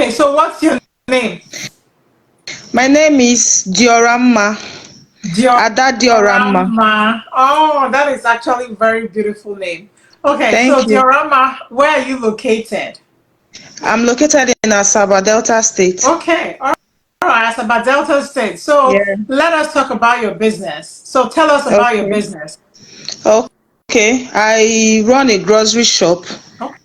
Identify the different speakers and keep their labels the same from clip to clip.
Speaker 1: Okay, so what's your name?
Speaker 2: My name is Diorama. Ada Diorama.
Speaker 1: Diorama. Oh, that is actually a very beautiful name. Okay, so
Speaker 2: Thank you.
Speaker 1: Diorama, where are you located?
Speaker 2: I'm located in Asaba, Delta State.
Speaker 1: Okay, all right, it's about Delta State. So
Speaker 2: Yeah.
Speaker 1: let us talk about your business. So tell us about your
Speaker 2: Okay.
Speaker 1: business.
Speaker 2: Okay. I run a grocery shop.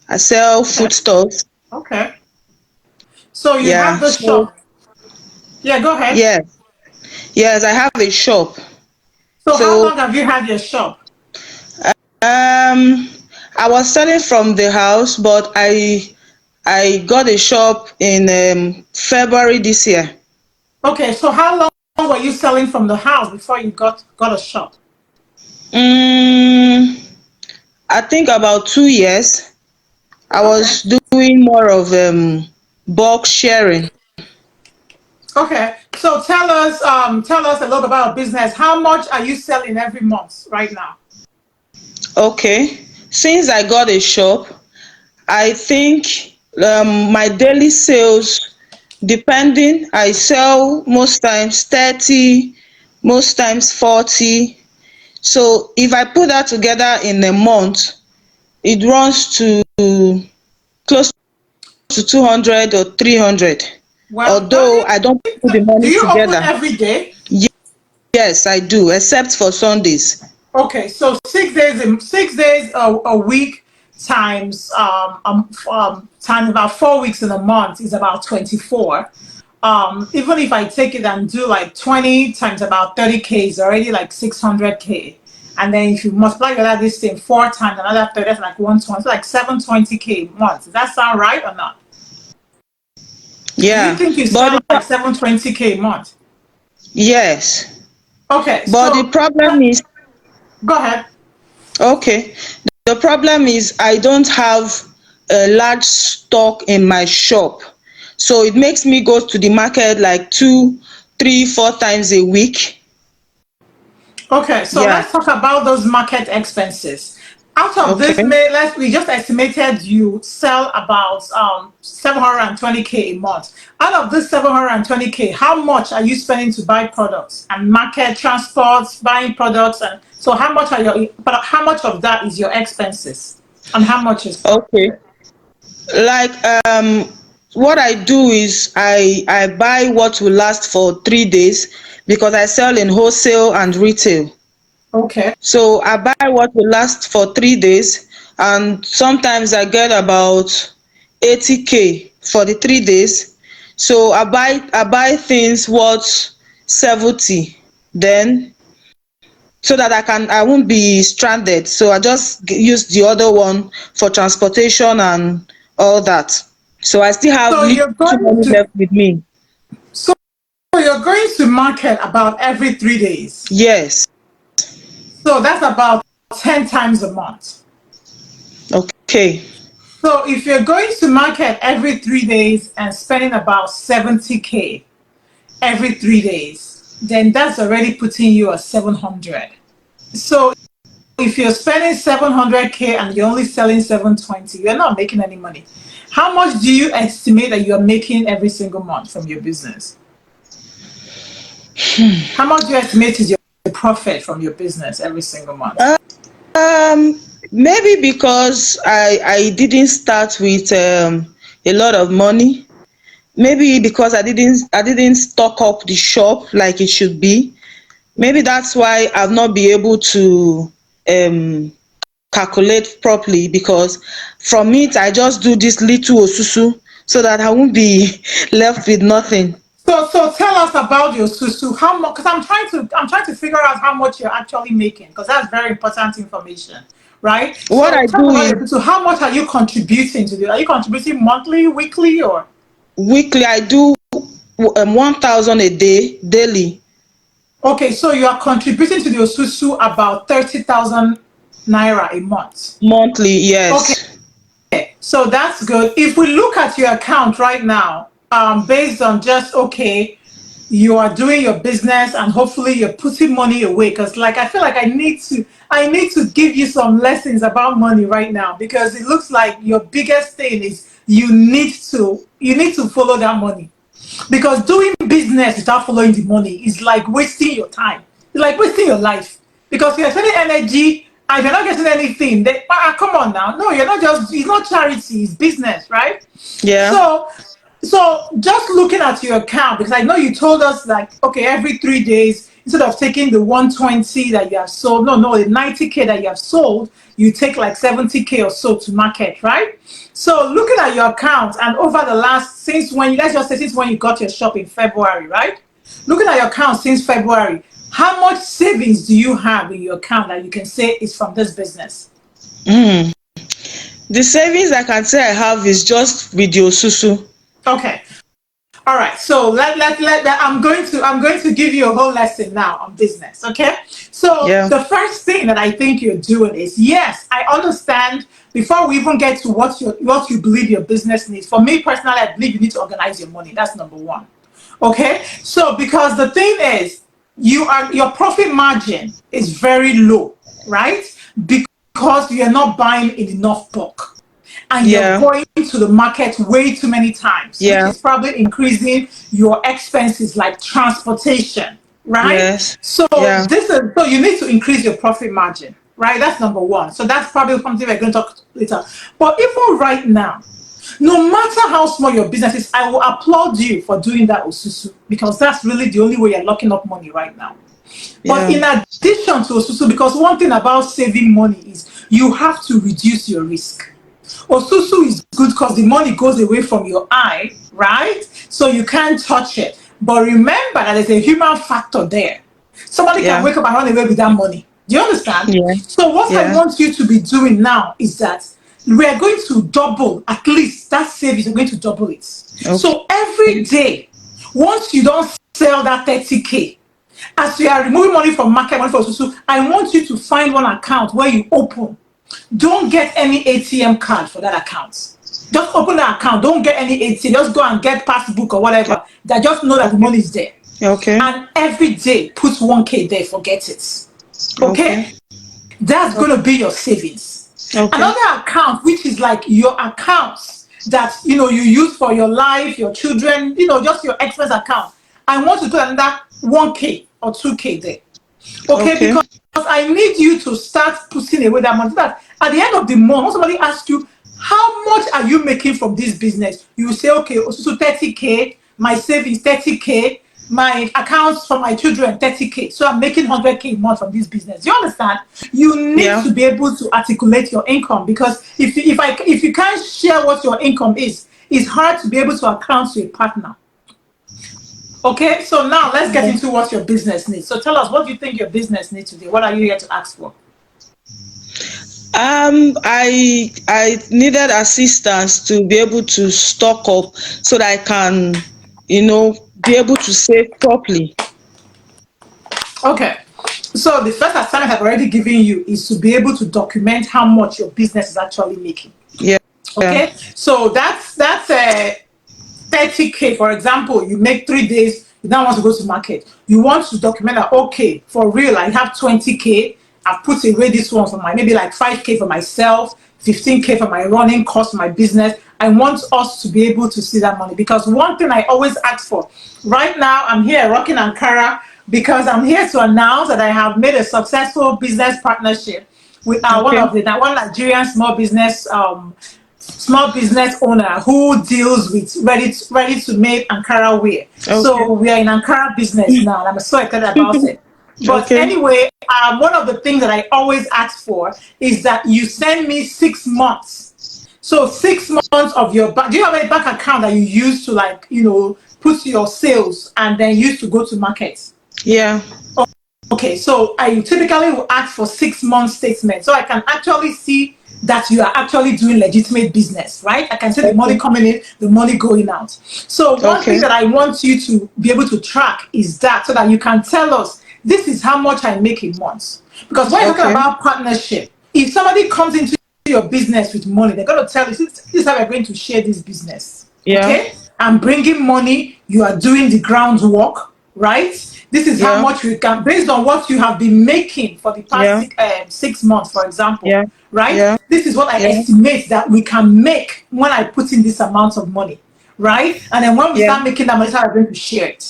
Speaker 2: I sell
Speaker 1: Okay,
Speaker 2: foodstuffs.
Speaker 1: okay. So you have
Speaker 2: Yeah.
Speaker 1: the
Speaker 2: So
Speaker 1: shop. Yeah, go ahead.
Speaker 2: yes, yes, I have a shop.
Speaker 1: So how
Speaker 2: So
Speaker 1: long have you had your shop?
Speaker 2: um, I was selling from the house, but I got a shop in February this year.
Speaker 1: Okay, so how long were you selling from the house before you got a shop?
Speaker 2: Mm, I think about 2 years. I
Speaker 1: Okay.
Speaker 2: was doing more of bulk sharing.
Speaker 1: Okay. So tell us a little about business. How much are you selling every month right now?
Speaker 2: Okay. Since I got a shop, I think my daily sales, depending, I sell most times 30, most times 40. So if I put that together in a month, it runs to close to 200 or 300.
Speaker 1: Well,
Speaker 2: Although I don't put the
Speaker 1: do
Speaker 2: money
Speaker 1: you open
Speaker 2: together.
Speaker 1: every day?
Speaker 2: Yes, I do, except for Sundays.
Speaker 1: Okay, so 6 days in 6 days a week times times about 4 weeks in a month is about 24. Even if I take it and do like 20 times about 30K is already like 600K. And then if you multiply that this thing 4 times another 30, that's like 120, so like 720K a month. Does that sound right or not? Do you
Speaker 2: Yeah,
Speaker 1: think you
Speaker 2: but
Speaker 1: sell like 720K a month?
Speaker 2: yes,
Speaker 1: Okay,
Speaker 2: but the
Speaker 1: so
Speaker 2: problem is,
Speaker 1: go ahead.
Speaker 2: okay, the problem is I don't have a large stock in my shop, so it makes me go to the market like two, three, 4 times a week.
Speaker 1: Okay, so
Speaker 2: Yeah.
Speaker 1: let's talk about those market expenses. Out of this,
Speaker 2: Okay.
Speaker 1: we just estimated you sell about 720K a month. Out of this 720K, how much are you spending to buy products and market transports, buying products, and so how much are your but how much of that is your expenses, and how much is
Speaker 2: Okay.
Speaker 1: profit?
Speaker 2: Like what I do is I buy what will last for 3 days because I sell in wholesale and retail.
Speaker 1: Okay.
Speaker 2: So I buy what will last for 3 days, and sometimes I get about 80K for the 3 days. So I buy things worth 70, then so that I won't be stranded. So I just use the other one for transportation and all that. So I still have
Speaker 1: So
Speaker 2: little
Speaker 1: you're going
Speaker 2: money
Speaker 1: to
Speaker 2: left with me.
Speaker 1: so you're going to market about every 3 days.
Speaker 2: Yes.
Speaker 1: So that's about 10 times a month.
Speaker 2: Okay.
Speaker 1: So if you're going to market every 3 days and spending about 70K every 3 days, then that's already putting you at 700. So if you're spending 700K and you're only selling 720, you're not making any money. How much do you estimate that you're making every single month from your business? How much do you estimate is your profit from your business every single month?
Speaker 2: Um, Maybe because I didn't start with a lot of money. Maybe because I didn't stock up the shop like it should be. Maybe that's why I've not been able to um calculate properly, because from it I just do this little osusu so that I won't be left with nothing.
Speaker 1: So tell us about your susu. How much? Because I'm trying to figure out how much you're actually making, because that's very important information, right?
Speaker 2: What
Speaker 1: So
Speaker 2: I
Speaker 1: tell us
Speaker 2: do
Speaker 1: about
Speaker 2: is
Speaker 1: your susu. How much are you contributing to the? Are you contributing monthly, weekly, or
Speaker 2: weekly I do 1,000 a day daily.
Speaker 1: okay? So you are contributing to the susu about 30,000 naira a month.
Speaker 2: Monthly,
Speaker 1: Okay,
Speaker 2: yes.
Speaker 1: so that's good. If we look at your account right now, based on just okay, you are doing your business and hopefully you're putting money away, because like I feel like I need to give you some lessons about money right now, because it looks like your biggest thing is you need to follow that money. Because doing business without following the money is like wasting your time. It's like wasting your life. Because you're spending energy and you're not getting anything. Come on now. No, you're not just, it's not charity, it's business, right?
Speaker 2: Yeah.
Speaker 1: So just looking at your account, because I know you told us like, okay, every 3 days, instead of taking the 120 that you have sold, no, the 90K that you have sold, you take like 70K or so to market, right? So looking at your account and over the last, since when, let's just say since when you got your shop in February, right? Looking at your account since February, how much savings do you have in your account that you can say is from this business?
Speaker 2: The savings I can say I have is just with your Susu.
Speaker 1: Okay. All right. So I'm going to give you a whole lesson now on business. Okay. So
Speaker 2: Yeah.
Speaker 1: the first thing that I think you're doing is, yes, I understand. Before we even get to what you believe your business needs, for me personally, I believe you need to organize your money. That's number one. Okay. So because the thing is, your profit margin is very low, right? Because you're not buying in enough bulk. And
Speaker 2: Yeah.
Speaker 1: you're going to the market way too many times, which
Speaker 2: Yeah.
Speaker 1: is probably increasing your expenses like transportation, right?
Speaker 2: Yes.
Speaker 1: So
Speaker 2: Yeah.
Speaker 1: so you need to increase your profit margin, right? That's number one. So that's probably something we're going to talk later. But even right now, no matter how small your business is, I will applaud you for doing that, Osusu, because that's really the only way you're locking up money right now. But
Speaker 2: Yeah.
Speaker 1: in addition to Osusu, because one thing about saving money is you have to reduce your risk. Osusu is good because the money goes away from your eye, right? So you can't touch it. But remember that there's a human factor there. Somebody can
Speaker 2: Yeah.
Speaker 1: wake up and run away with that money. Do you understand?
Speaker 2: Yeah.
Speaker 1: So what I
Speaker 2: Yeah.
Speaker 1: want you to be doing now is that we are going to double, at least that savings, we're going to double it.
Speaker 2: Okay.
Speaker 1: So every day, once you don't sell that 30K, as you are removing money from market, money for Osusu, I want you to find one account where you open. Don't get any ATM card for that account. Just open the account. Don't get any ATM. Just go and get passbook or whatever. That just know that the money is there.
Speaker 2: Okay.
Speaker 1: And every day put 1K there. Forget it. Okay?
Speaker 2: Okay.
Speaker 1: That's going to be your savings.
Speaker 2: Okay.
Speaker 1: Another account, which is like your accounts that you use for your life, your children, just your expense account. I want to put another 1K or 2K there. Okay?
Speaker 2: Okay.
Speaker 1: Because I need you to start putting away that money. So that at the end of the month, when somebody asks you, how much are you making from this business? You will say, okay, so 30K, my savings 30K, my accounts for my children 30K. So I'm making 100K a month from this business. You understand? You need to be able to articulate your income, because if you can't share what your income is, it's hard to be able to account to a partner. Okay, so now let's get into what your business needs. So tell us, what do you think your business needs today? What are you here to ask for?
Speaker 2: I needed assistance to be able to stock up so that I can, be able to save properly.
Speaker 1: Okay, so the first assignment I've already given you is to be able to document how much your business is actually making.
Speaker 2: Yeah.
Speaker 1: Okay, so that's 30K, for example. You make 3 days, you now want to go to market. You want to document that, okay, for real, I have 20K. I've put away this one for maybe like 5K for myself, 15K for my running cost for my business. I want us to be able to see that money, because one thing I always ask for, right now I'm here rocking Ankara because I'm here to announce that I have made a successful business partnership with one Nigerian small business owner who deals with ready to make Ankara wear. Okay. So we are in Ankara business now, and I'm so excited about it. But anyway, one of the things that I always ask for is that you send me 6 months. So 6 months of your do you have a bank account that you use to put your sales and then use to go to markets?
Speaker 2: Yeah.
Speaker 1: Okay, so I typically will ask for 6 months statement, so I can actually see that you are actually doing legitimate business, right? I can see the money coming in, the money going out. So one thing that I want you to be able to track is that, so that you can tell us, this is how much I make in months. Because when you're talking about partnership, if somebody comes into your business with money, they're going to tell you, this is how we're going to share this business.
Speaker 2: Yeah.
Speaker 1: Okay? I'm bringing money, you are doing the groundwork, right? This is how much we can, based on what you have been making for the past 6 months, for example, right?
Speaker 2: Yeah.
Speaker 1: This is what I
Speaker 2: Yeah.
Speaker 1: estimate that we can make when I put in this amount of money, right? And then when we
Speaker 2: Yeah.
Speaker 1: start making that money, we're going to share it.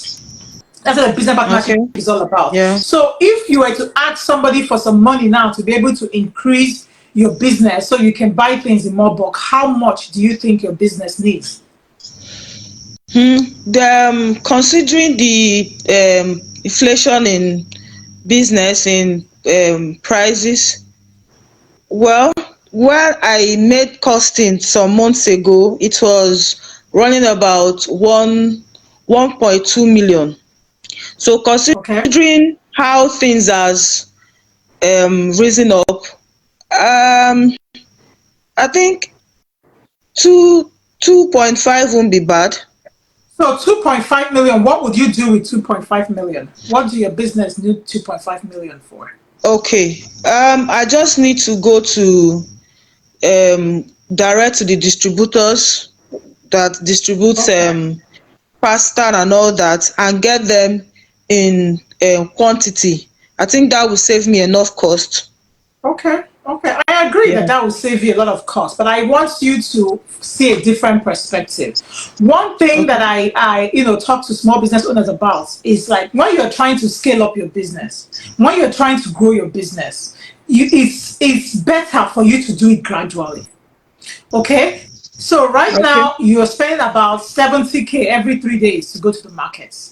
Speaker 1: That's what a business partnership
Speaker 2: Okay.
Speaker 1: is all about.
Speaker 2: Yeah.
Speaker 1: So if you were to ask somebody for some money now to be able to increase your business so you can buy things in more bulk, how much do you think your business needs?
Speaker 2: Considering the inflation in business in prices, well, while I made costing some months ago, it was running about 1.2 million. So
Speaker 1: Okay.
Speaker 2: considering how things has risen up, um I think two 2.5 won't be bad.
Speaker 1: So 2.5 million, what would you do with 2.5 million? What do your business need 2.5 million for?
Speaker 2: Okay. I just need to go to direct to the distributors that distributes
Speaker 1: Okay.
Speaker 2: pasta and all that, and get them in quantity. I think that will save me enough cost.
Speaker 1: Okay, okay. I agree that
Speaker 2: Yeah.
Speaker 1: that will save you a lot of cost, but I want you to see a different perspective. One thing that
Speaker 2: Okay.
Speaker 1: I talk to small business owners about is like when you're trying to scale up your business, when you're trying to grow your business, it's better for you to do it gradually. Okay, so right
Speaker 2: Okay.
Speaker 1: now you're spending about 70K every 3 days to go to the markets.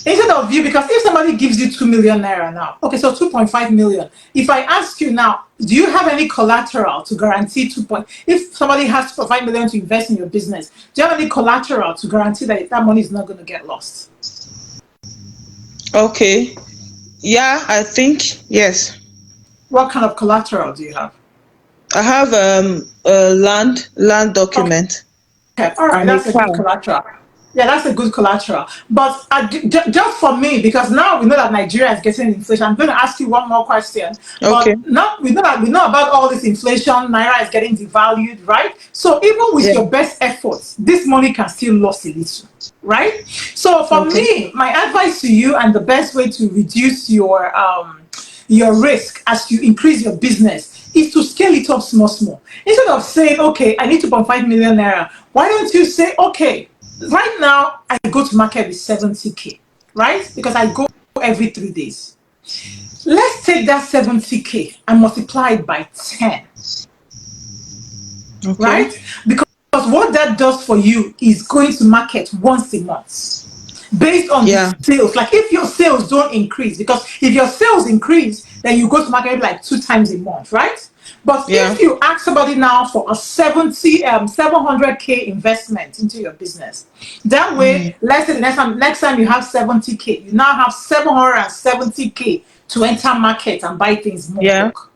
Speaker 1: Instead of you, because if somebody gives you 2 million naira now, okay, so 2.5 million. If I ask you now, do you have any collateral to guarantee if somebody has 2.5 million to invest in your business, do you have any collateral to guarantee that that money is not going to get lost?
Speaker 2: Okay. Yeah, I think yes.
Speaker 1: What kind of collateral do you have?
Speaker 2: I have a land
Speaker 1: Okay.
Speaker 2: document
Speaker 1: Okay, all right,
Speaker 2: and a
Speaker 1: that's a good
Speaker 2: car.
Speaker 1: collateral. Yeah, that's a good collateral. But just for me, because now we know that Nigeria is getting inflation, I'm going to ask you one more question.
Speaker 2: Okay.
Speaker 1: But now we know about all this inflation. Naira is getting devalued, right? So even with
Speaker 2: Yeah.
Speaker 1: your best efforts, this money can still lose a little, right? So for
Speaker 2: Okay.
Speaker 1: me, my advice to you and the best way to reduce your risk as you increase your business is to scale it up small, small. Instead of saying, okay, I need 2.5 million naira, why don't you say, okay, right now I go to market with 70K, right? Because I go every 3 days. Let's take that 70K and multiply it by 10,
Speaker 2: Okay.
Speaker 1: right? Because what that does for you is going to market once a month based on the
Speaker 2: Yeah.
Speaker 1: sales. Like if your sales don't increase, because if your sales increase, then you go to market like 2 times a month, right? But
Speaker 2: Yeah.
Speaker 1: if you ask somebody now for a 700K investment into your business, that
Speaker 2: Mm.
Speaker 1: way, let's say the next time you have 70K, you now have 770K to enter market and buy things more
Speaker 2: Yeah.
Speaker 1: bulk.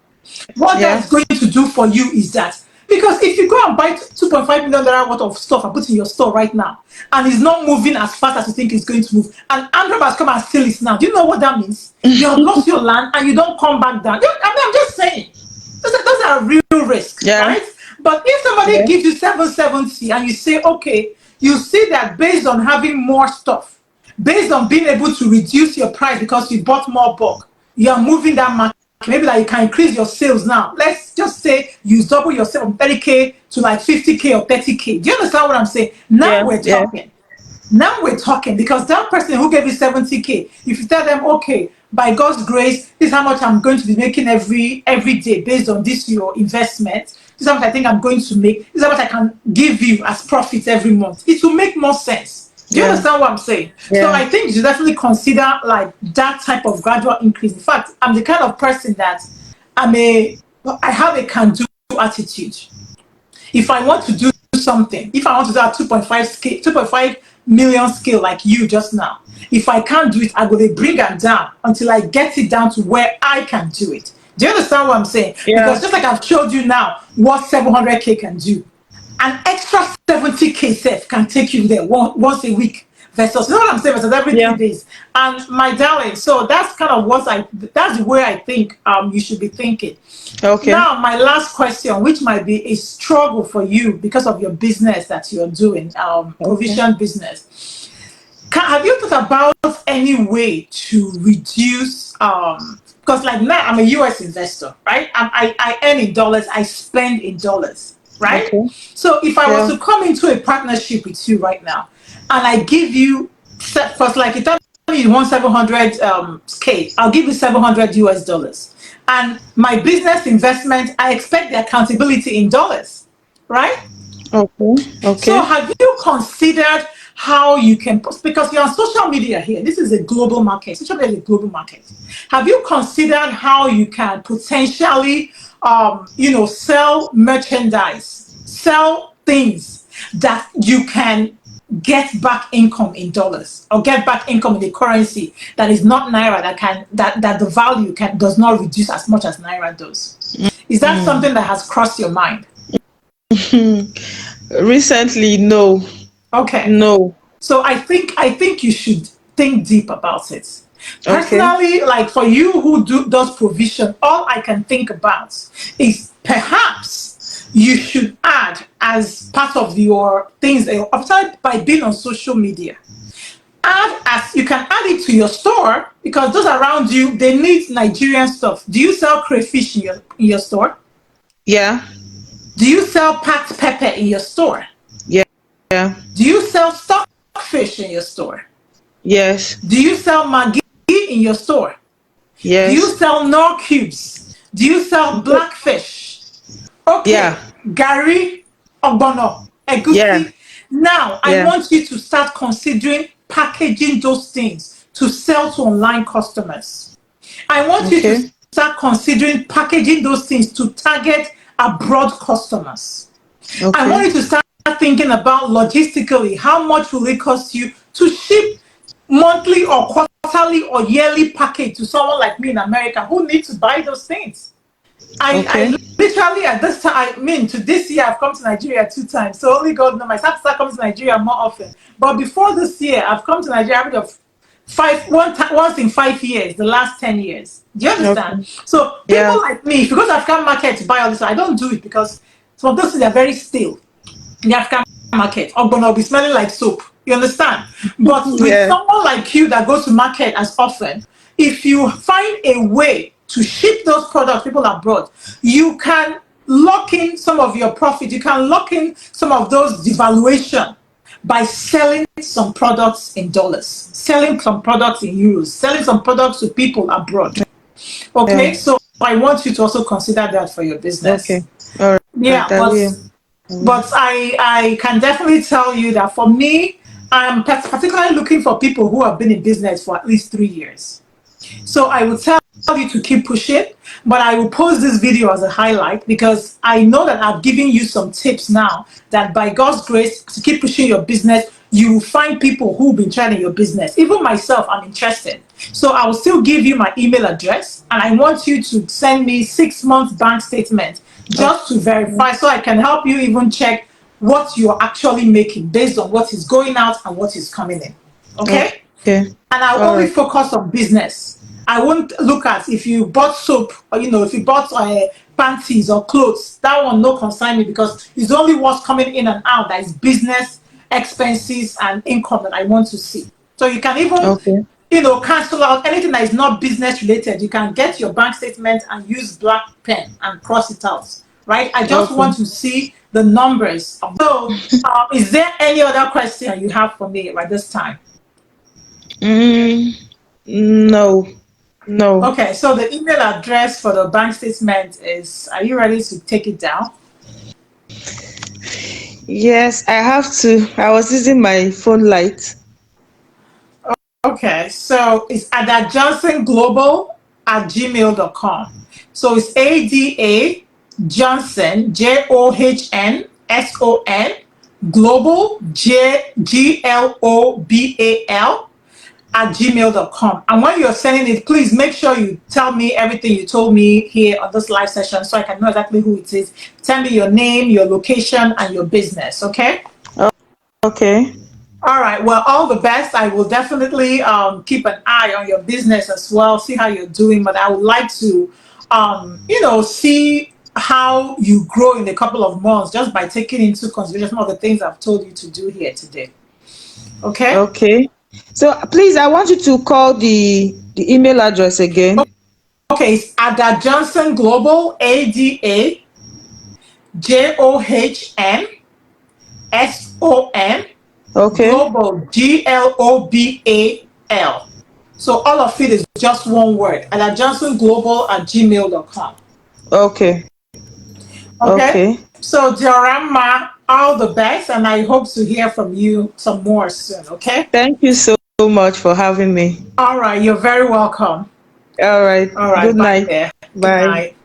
Speaker 1: What
Speaker 2: Yeah.
Speaker 1: that's going to do for you is that, because if you go and buy 2.5 million naira worth of stuff and put in your store right now, and it's not moving as fast as you think it's going to move, and Android has come and steal it now, do you know what that means? You have lost your land and you don't come back down. I'm just saying, those are real risks,
Speaker 2: Yeah.
Speaker 1: right? But if somebody
Speaker 2: Yeah.
Speaker 1: gives you 770 and you say, okay, you see that based on having more stuff, based on being able to reduce your price because you bought more bulk, you are moving that market. Maybe like you can increase your sales now. Let's just say you double your sales from 30K to like 50K or 30K. Do you understand what I'm saying? Now
Speaker 2: Yeah.
Speaker 1: we're
Speaker 2: Yeah.
Speaker 1: talking. Now we're talking, because that person who gave you 70K, if you tell them, okay, by God's grace, this is how much I'm going to be making every day based on this your investment. This is how much I think I'm going to make. This is how much I can give you as profit every month. It will make more sense. Do you
Speaker 2: Yeah.
Speaker 1: understand what I'm saying? So
Speaker 2: Yeah.
Speaker 1: I think you should definitely consider like that type of gradual increase. In fact, I'm the kind of person that I have a can-do attitude. If I want to do something, if I want to do a 2.5 million scale like you just now, if I can't do it, I will bring it down until I get it down to where I can do it. Do you understand what I'm saying?
Speaker 2: Yeah.
Speaker 1: Because just like I've showed you now what 700K can do, an extra 70K set can take you there once a week versus, you know what I'm saying, versus every
Speaker 2: Yeah.
Speaker 1: 3 days. And my darling, so that's kind of that's the way I think you should be thinking.
Speaker 2: Okay.
Speaker 1: Now, my last question, which might be a struggle for you because of your business that you're doing,
Speaker 2: Okay.
Speaker 1: provision business. Have you thought about any way to reduce? Because like now I'm a US investor, right? I earn in dollars, I spend in dollars, right?
Speaker 2: Okay.
Speaker 1: So if I was
Speaker 2: Yeah.
Speaker 1: to come into a partnership with you right now, and I give you, first like you tell me you want 700 K, I'll give you 700 US dollars. And my business investment, I expect the accountability in dollars, right?
Speaker 2: Okay.
Speaker 1: So
Speaker 2: Okay.
Speaker 1: have you considered how you can, because you're on social media here, this is a global market, social media is a global market. Have you considered how you can potentially, sell merchandise, sell things that you can get back income in dollars or get back income in the currency that is not naira, that the value does not reduce as much as naira does? Is that
Speaker 2: Mm.
Speaker 1: something that has crossed your mind?
Speaker 2: Recently, no.
Speaker 1: Okay.
Speaker 2: No.
Speaker 1: So I think you should think deep about it.
Speaker 2: Okay.
Speaker 1: Personally, like for you who does provision, all I can think about is perhaps you should add as part of your things after by being on social media. Add as you can add it to your store because those around you they need Nigerian stuff. Do you sell crayfish in your store?
Speaker 2: Yeah.
Speaker 1: Do you sell packed pepper in your store?
Speaker 2: Yeah. Yeah.
Speaker 1: Do you sell stockfish in your store?
Speaker 2: Yes.
Speaker 1: Do you sell Maggi in your store? Do you
Speaker 2: Yes.
Speaker 1: sell Knorr cubes? Do you sell blackfish?
Speaker 2: Yeah.
Speaker 1: Okay, Gary, Ogbono,
Speaker 2: Yeah.
Speaker 1: Egusi. Now, I
Speaker 2: Yeah.
Speaker 1: want you to start considering packaging those things to sell to online customers. I want you to
Speaker 2: Okay.
Speaker 1: start considering packaging those things to target abroad customers. I
Speaker 2: Okay.
Speaker 1: want you to start thinking about logistically how much will it cost you to ship monthly or quarterly or yearly package to someone like me in America who needs to buy those things. I
Speaker 2: Okay.
Speaker 1: literally at this time, I mean, to this year, I've come to Nigeria 2 times. So only God knows. I have to start coming to Nigeria more often. But before this year, I've come to Nigeria average of once in 5 years, the last 10 years. Do you understand?
Speaker 2: Okay.
Speaker 1: So
Speaker 2: Yeah.
Speaker 1: people like me, if you go to African market to buy all this, I don't do it because some of those things are very stale in the African market. Ogbono will be smelling like soap. You understand? But with
Speaker 2: Yeah.
Speaker 1: someone like you that goes to market as often, if you find a way to ship those products people abroad, you can lock in some of your profit. You can lock in some of those devaluation by selling some products in dollars, selling some products in euros, selling some products to people abroad.
Speaker 2: Yeah.
Speaker 1: Okay, so I want you to also consider that for your
Speaker 2: Okay.
Speaker 1: business.
Speaker 2: All right.
Speaker 1: Yeah,
Speaker 2: I
Speaker 1: but
Speaker 2: will. I will.
Speaker 1: I can definitely tell you that for me, I'm particularly looking for people who have been in business for at least 3 years. So I will tell you to keep pushing, but I will post this video as a highlight because I know that I've given you some tips now that by God's grace, to keep pushing your business, you will find people who've been trying in your business. Even myself, I'm interested. So I will still give you my email address and I want you to send me 6 months bank statement just to
Speaker 2: Okay.
Speaker 1: verify so I can help you even check what you're actually making based on what is going out and what is coming in. Okay?
Speaker 2: Okay.
Speaker 1: And I'll
Speaker 2: All
Speaker 1: only
Speaker 2: right.
Speaker 1: focus on business. I won't look at if you bought soap or if you bought panties or clothes. That one no concern me because it's only what's coming in and out that is business expenses and income that I want to see. So you can even
Speaker 2: Okay.
Speaker 1: cancel out anything that is not business related. You can get your bank statement and use black pen and cross it out. Right? I just
Speaker 2: Okay.
Speaker 1: want to see the numbers. So, is there any other question you have for me at this time?
Speaker 2: Mm, no. No.
Speaker 1: Okay, so the email address for the bank statement is, are you ready to take it down?
Speaker 2: Yes, I have to. I was using my phone light.
Speaker 1: Okay, so it's adajohnsonglobal@gmail.com. So it's ADA Johnson, JOHNSON, global, GLOBAL, at gmail.com. And when you're sending it, please make sure you tell me everything you told me here on this live session so I can know exactly who it is. Tell me your name, your location, and your business, okay?
Speaker 2: Okay.
Speaker 1: All right. Well, all the best. I will definitely keep an eye on your business as well, see how you're doing. But I would like to, see how you grow in a couple of months just by taking into consideration all the things I've told you to do here today. Okay?
Speaker 2: Okay. So please, I want you to call the email address again.
Speaker 1: Okay, it's Ada Johnson Global, ADAJOHNSON
Speaker 2: Okay.
Speaker 1: Global, GLOBAL. So all of it is just one word. Ada Johnson Global at gmail.com.
Speaker 2: Okay.
Speaker 1: Okay.
Speaker 2: Okay.
Speaker 1: So Diorama, all the best, and I hope to hear from you some more soon. Okay.
Speaker 2: Thank you so much for having me.
Speaker 1: All right. You're very welcome.
Speaker 2: All right.
Speaker 1: All right.
Speaker 2: Good
Speaker 1: Bye
Speaker 2: night.
Speaker 1: there. Good
Speaker 2: Bye.
Speaker 1: night.